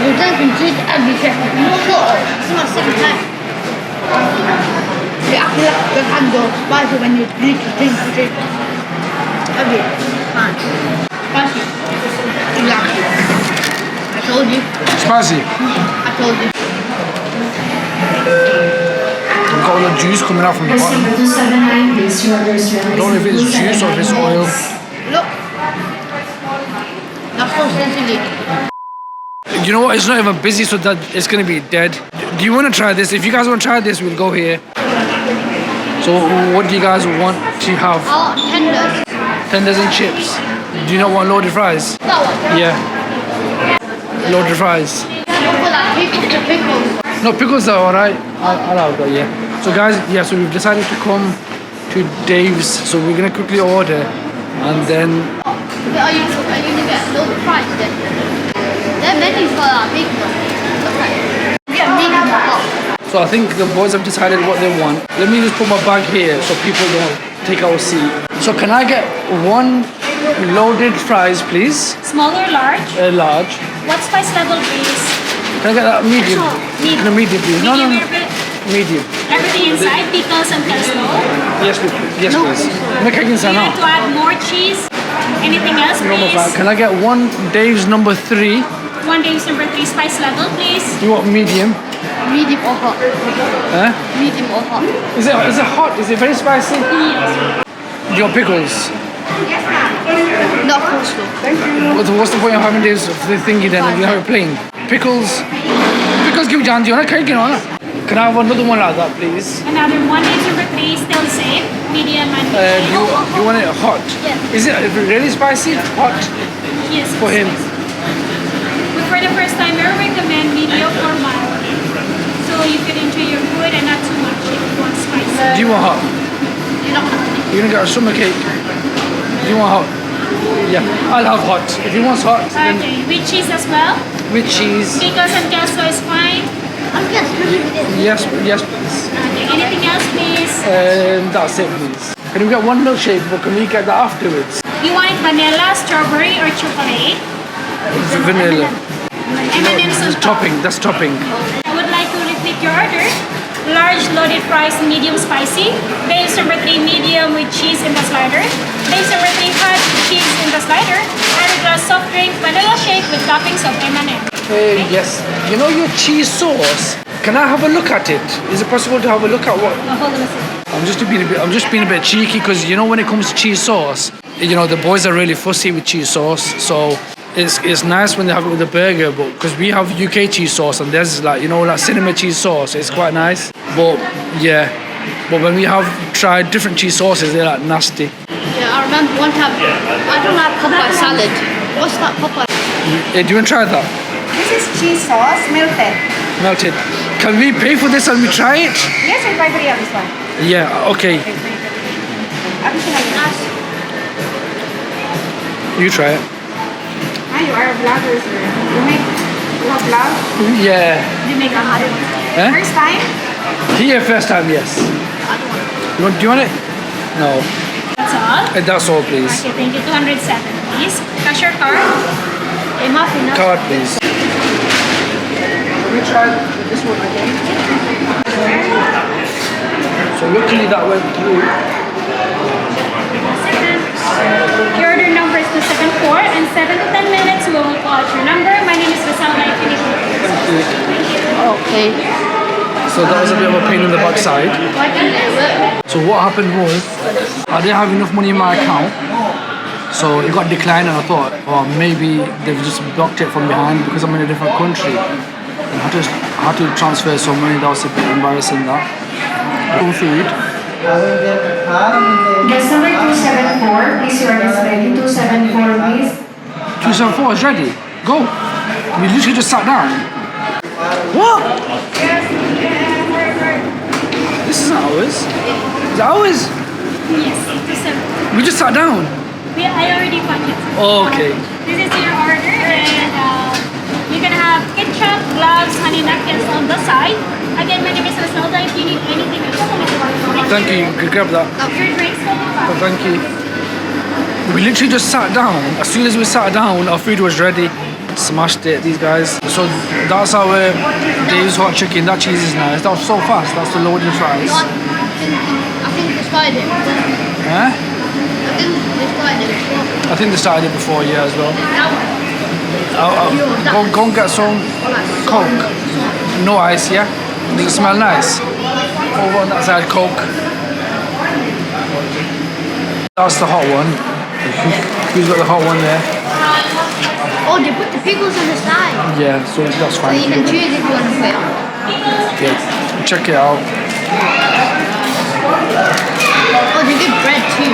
我真的觉得比赛很不错，是吗？是看。Yeah, the handle spicy when you drink it. A bit fine. Spicy. Exactly. I told you. Spicy. I told you. We've got all the juice coming out from the bottom. I don't know if it's juice or if it's oil. Look. That's so sensitive. You know what? It's not even busy, so that it's gonna be dead. Do you want to try this? If you guys want to try this, we'll go here. So, what do you guys want to have? Oh, tenders. Tenders and chips. Do you not want loaded fries? That one. Yeah. Loaded fries. Look for that pickles. No, pickles are alright. I'll have that, yeah. So guys, yeah, so we've decided to come to Dave's. So we're gonna quickly order and then... Are you gonna get loaded fries then? Their menus for that big though. Look like get medium or hot. So I think the boys have decided what they want. Let me just put my bag here so people don't take our seat. So can I get one loaded fries, please? Small or large? Large. What spice level, please? Can I get that medium? Medium. No, medium, please. No. Medium. Everything inside, pickles and pesto. Yes, please. Yes, please. Make it Do inside you now. want to add more cheese? Anything else, please? Can I get one Dave's number 3? One Dave's number 3 spice level, please. You want medium? Medium or hot. Huh? Medium or hot. Is it hot? Is it very spicy? Yes. Do you want pickles? Not coleslaw. What's the point of having Dave's thingy then if you have it plain? Pickles? Pickles give John, do you want a cake, you know? Can I have another one like that, please? Another one Dave's number 3, still the same. Medium and medium. You want it hot? Yeah. Is it really spicy? Hot? Yes. For him? But for the first time, I recommend medium or mild. So you can enjoy your food and not too much if you want spicy. Do you want hot? You're not gonna finish. You're gonna get a summer cake. Do you want hot? Yeah, I'll have hot. If he wants hot, then Okay, with cheese as well. with cheese. Pickles and queso is fine. I'm just Yes, please. Okay, anything else, please? That's it, please. Can we get one milkshake, but can we get that afterwards? You want it vanilla, strawberry, or chocolate? It's vanilla. M&M's on That's top. topping. That's topping. I would like to repeat your order. Large loaded fries, medium spicy. Dave's number 3, medium with cheese in the slider. Dave's number 3, hot cheese in the slider. And a glass soft drink, vanilla shake with toppings of M&M. Yes. You know your cheese sauce? Can I have a look at it? Is it possible to have a look at what? Hold on a second. I'm just being a bit cheeky because you know when it comes to cheese sauce, you know the boys are really fussy with cheese sauce. So it's nice when they have it with the burger, but because we have UK cheese sauce and there's like like cinema cheese sauce, it's quite nice. But yeah, but when we have tried different cheese sauces, they're like nasty. Yeah, I remember one time I don't like Popeye salad. What's that Popeye? Do you want to try that? This is cheese sauce, melted. Melted. Can we pay for this and we try it? Yes, I buy for you this one. Yeah. Okay. Additional nuts. You try it. You are a vlogger, sir. You have vlog? Yeah. You make a hot one. Huh? First time? Here, first time, yes. Do you want it? No. That's all? That's all, please. Okay, thank you. 207, please. Cash your card. Card, please. We tried this one again. So luckily that went through. Your order number is 274. In 7 to 10 minutes, we will call out your number. My name is Rosalba. I finish it. Thank you. Okay. So that was a bit of a pain in the backside. So what happened was, I didn't have enough money in my account. So it got declined and I thought, oh, maybe they've just blocked it from behind because I'm in a different country. And I had to transfer some money. That was a bit embarrassing, that. Cool food. Guest number 274, please, your order is ready. 274, please. 274 is ready. Go. We literally just sat down. What? This isn't ours. Is it ours? Yes, 274. We just sat down. I already packed it. Oh, okay. This is your order, and you can have ketchup, gloves, honey napkins on the side. Again, my name is Rosalba. If you need anything, Thank you. You could grab that. Your drinks will be fine. Oh, thank you. We literally just sat down. As soon as we sat down, our food was ready. Smashed it, these guys. So that's our Dave's hot chicken. That cheese is nice. That was so fast. That's the loaded fries. I think they started it before. Huh? I think they started it before. I think they started it before, yeah, as well. That one. Go and get some Coke. No ice, yeah? Does it smell nice? Over on that side, Coke. That's the hot one. Who's got the hot one there? Oh, they put the pickles on the side. Yeah, so that's So fine. you can choose if you want to put it on. Yeah, check it out. Oh, they give bread too.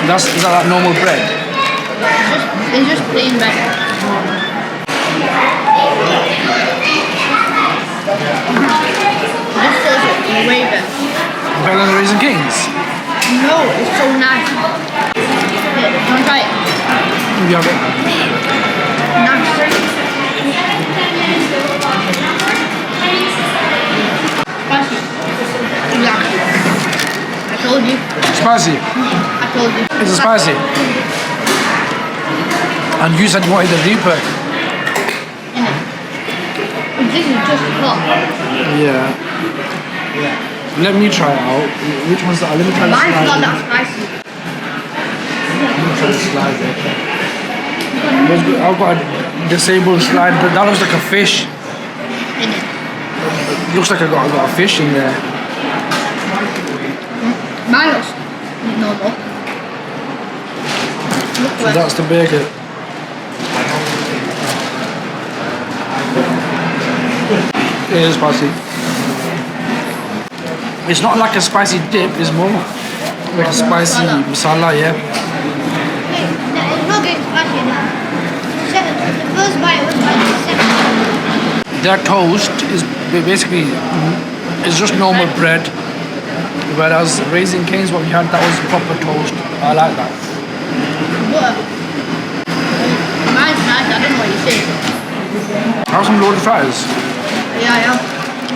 Is that like normal bread? It's just plain bread. This sauce is way better. Better than the Raisin Kings? No, it's so nice. Yeah, don't try it. You have it. Nice. Spicy. Exactly. I told you. Spicy. I told you. Is it spicy? And you said you wanted the Reaper. This is just hot. Yeah. Let me try it out. Which one's that? Let me try the Mine's not slide. that spicy. Let me try the slide. I've got a disabled slide, but that looks like a fish. In it. Looks like I got a fish in there. Mine looks normal. Look So where. that's the burger. It is spicy. It's not like a spicy dip, it's more like a spicy masala, yeah. It's not getting spicy now. The first bite was spicy, the second bite. Their toast is basically it's just normal bread, whereas Raisin Cane's what we had, that was proper toast. I like that. Butter. Mine's nice, I don't know what you say. Have some loaded fries. Yeah, I am.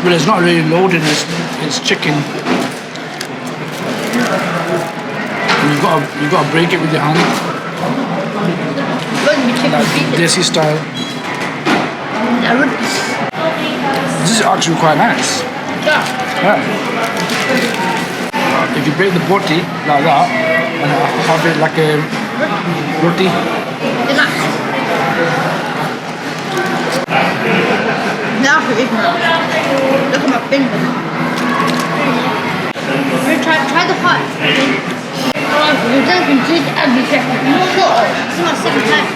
But it's not really loaded, it's chicken. And you've got to break it with your hand, It's going to be chicken like feet. desi style. I would. This is actually quite nice. Yeah. Yeah. If you break the boti like that and have it like a roti, It's nice. Now for it now. Look at my fingers. Try the hot. You're drinking cheese every second. It's my second time.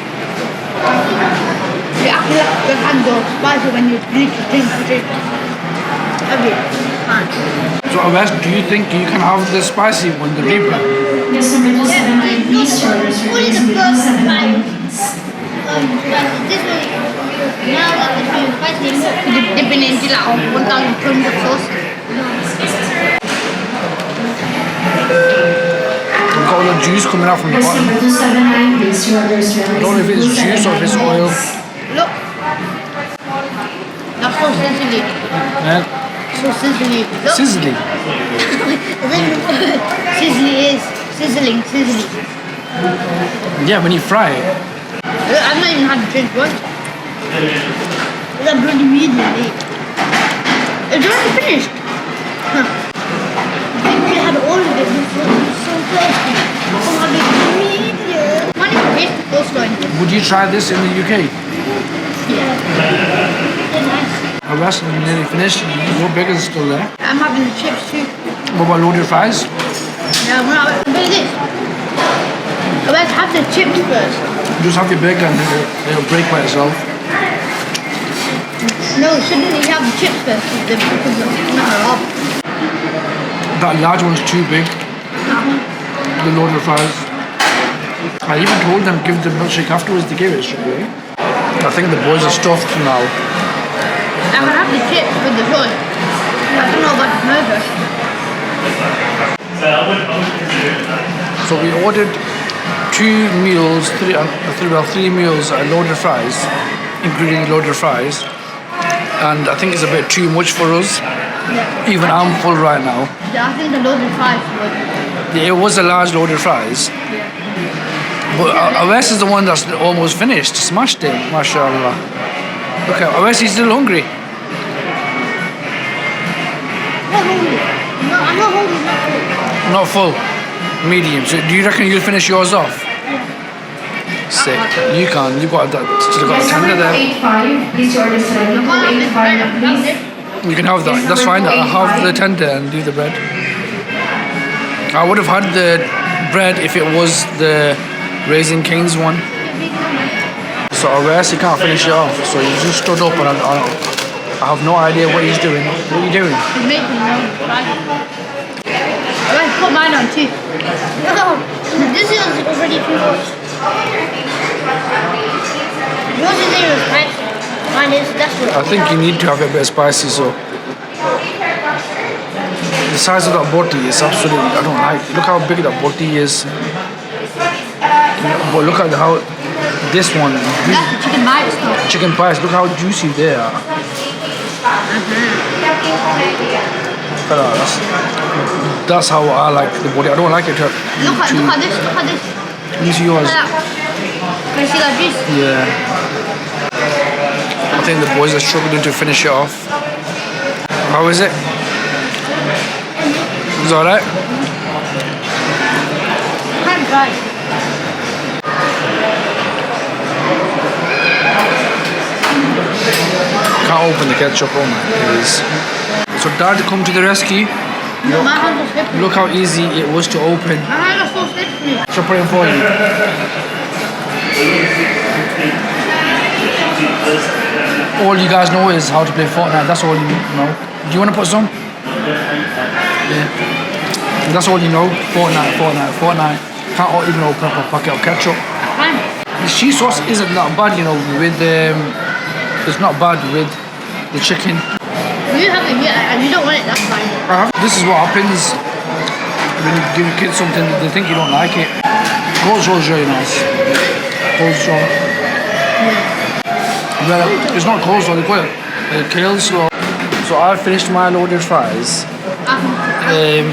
You act like your hand goes spicy when you drink cheese. Every time. so Wes, do you think you can have the spicy one, the Reaper? Yes, number 279, please to order Only the first time. This one. Now that the spicy, dipping into like 1,000 tons of sauce. We've got all the juice coming out from the Yes, bottom. number 279, please to order I don't know if it's juice or if it's oil. Look. That's so sizzly. Yeah. So sizzly. Look. Sizzling. Sizzly is sizzling. Yeah, when you fry it. I've not even had a drink once. It's a bloody medium, mate. It's already finished. Huh. I think we had all of it before. It's so thirsty. Oh, my big medium. Why don't you taste the coleslaw in this? Would you try this in the UK? Yeah. They're nice. The rest of them nearly finished. Your burgers are still there. I'm having the chips too. What about loaded fries? Yeah, we're not. Look at this. Let's have the chips first. Just have your burger and it'll break by itself. No, shouldn't you have the chips first? Because it's not off. That large one's too big. The loaded fries. I even told them give the milkshake afterwards. They gave it straight away. I think the boys are stuffed now. I can have the chips with the sauce. I don't know about the burger. So we ordered 2 meals, 3 meals loaded fries, including loaded fries. And I think it's a bit too much for us. Yeah. Even I'm full right now. I think the loaded fries would. It was a large loaded fries. But Awais is the one that's almost finished. Smashed it, mashallah. Look at Awais, he's still hungry. I'm not hungry. No, I'm not hungry. Not full. Medium. So do you reckon you'll finish yours off? Sick. You can. You've got that. Still got a tender there. 285, please your order is ready. 285, please. You can have that. That's fine. I'll have the tender and do the bread. I would have had the bread if it was the Raising Cane's one. So Awais, he can't finish it off. So he just stood up and I have no idea what he's doing. What are you doing? He's making his own fries. Let's put mine on too. No, this is already too much. Yours is even spicy. Mine is, that's what I think you need to have it a bit spicy. So the size of that boti is absolutely, I don't like it. Look how big that boti is. But look at how this one, that's the chicken bites though. chicken pies, look how juicy they are. Look at that, that's how I like the boti. I don't like it too. Look at this, look at this. Use yours. Look at that. Can you see that juice? Yeah. I think the boys are struggling to finish it off. How is it? It's alright? Kind of dry. Can't open the ketchup, oh my days. So Dad come to the rescue. No, my hands are slippery. Look how easy it was to open. My hands are so slippery. Shall I put it for you? All you guys know is how to play Fortnite. That's all you know. Do you want to put some? Yeah. That's all you know. Fortnite. Can't even open up a packet of ketchup. Fine. The cheese sauce isn't that bad, you know. It's not bad with the chicken. You have it here and you don't want it, that's fine. This is what happens when you give kids something they think you don't like it. Coleslaw is really nice. Coleslaw. Well, it's not coleslaw, they call it kale slaw. So I finished my loaded fries.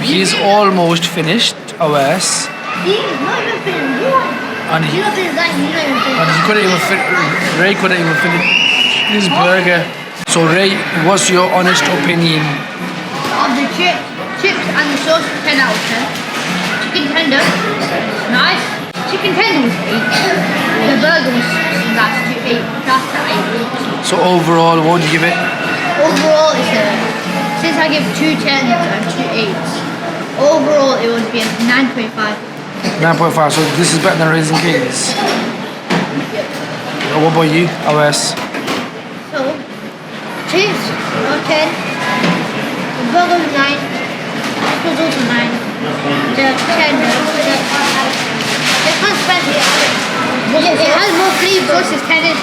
He's almost finished, Awais. He's not even finished. And he couldn't even Ray couldn't even finish his burger. So Ray, what's your honest opinion? Of the chips and the sauce, 10 out of 10. Chicken tender, nice. Chicken tender was 8. The burger was nice, 8. That's 8. So overall, what would you give it? Overall, it's since I give 2 10s and 2 8s, overall it would be a 9.5. 9.5, so this is better than Raising Cane's. What about you, Awais? So, chips are 10, the burger was 9, this was also 9, the 10, it's not spicy, it has more flavour, sauce is 10 in.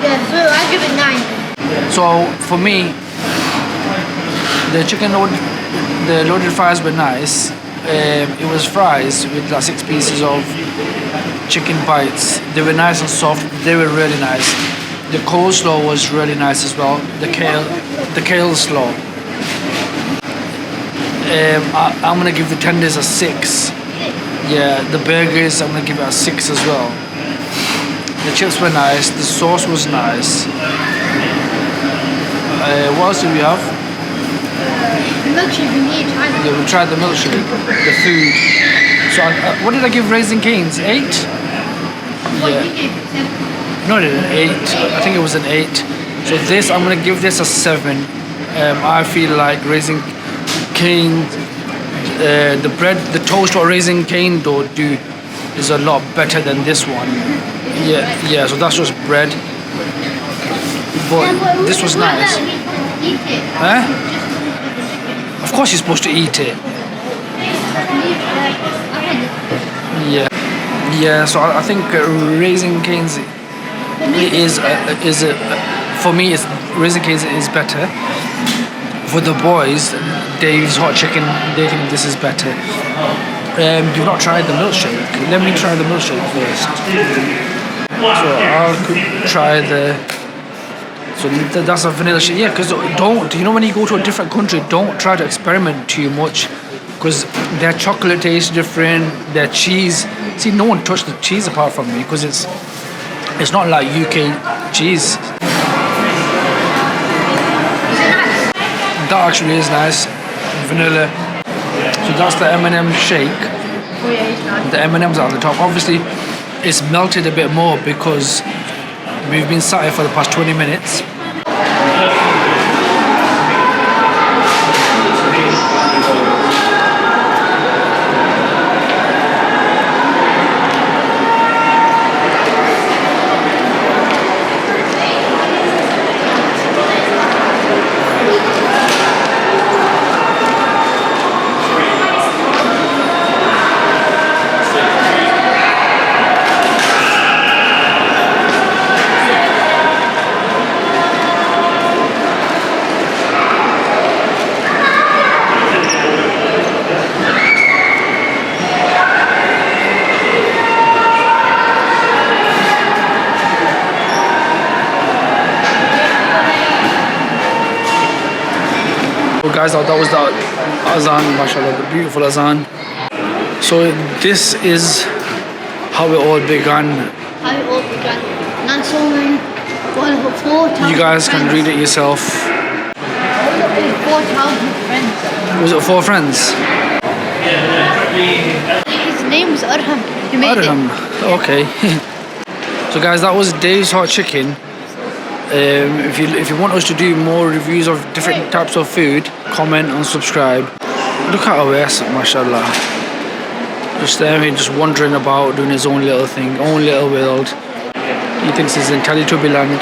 Yeah, so I give it 9. So for me, the loaded fries were nice. It was fries with like 6 pieces of chicken bites. They were nice and soft. They were really nice. The coleslaw was really nice as well. The kale slaw. I'm gonna give the tenders a 6. Yeah, the burgers I'm gonna give it a 6 as well. The chips were nice. The sauce was nice. What else do we have? Milkshake, we need to try that. Yeah, we tried the milkshake, the food. So what did I give Raising Cane's? 8? What Yeah. you give it? 7. No, an 8. I think it was an 8. So this, I'm gonna give this a 7. I feel like Raising Cane, the bread, the toast or Raising Cane though, dude, is a lot better than this one. Yeah. So that's just bread. But this was nice. Huh? Of course you're supposed to eat it. Yeah. So I think Raising Cane's for me, Raising Cane's is better. For the boys, Dave's hot chicken, they think this is better. You've not tried the milkshake. Let me try the milkshake first. So I'll try so that's a vanilla shake. Yeah, because you know when you go to a different country, don't try to experiment too much. because their chocolate tastes different, their cheese. See, no one touched the cheese apart from me because it's not like UK cheese. That actually is nice, vanilla. So that's the M&M shake. The M&Ms are at the top. Obviously, it's melted a bit more because we've been sat here for the past 20 minutes. Guys, that was the azan, mashallah, the beautiful azan. So this is how it all began. How it all began. Not so many, 4,000 You guys can read it yourself. 4,000 friends. Was it 4 friends? His name was Arham. He made Arham. Okay. So guys, that was Dave's Hot Chicken. If you want us to do more reviews of different types of food, comment and subscribe. Look at Awais, mashallah. Just there, just wandering about, doing his own little thing, own little world. He thinks he's in Teletubby land.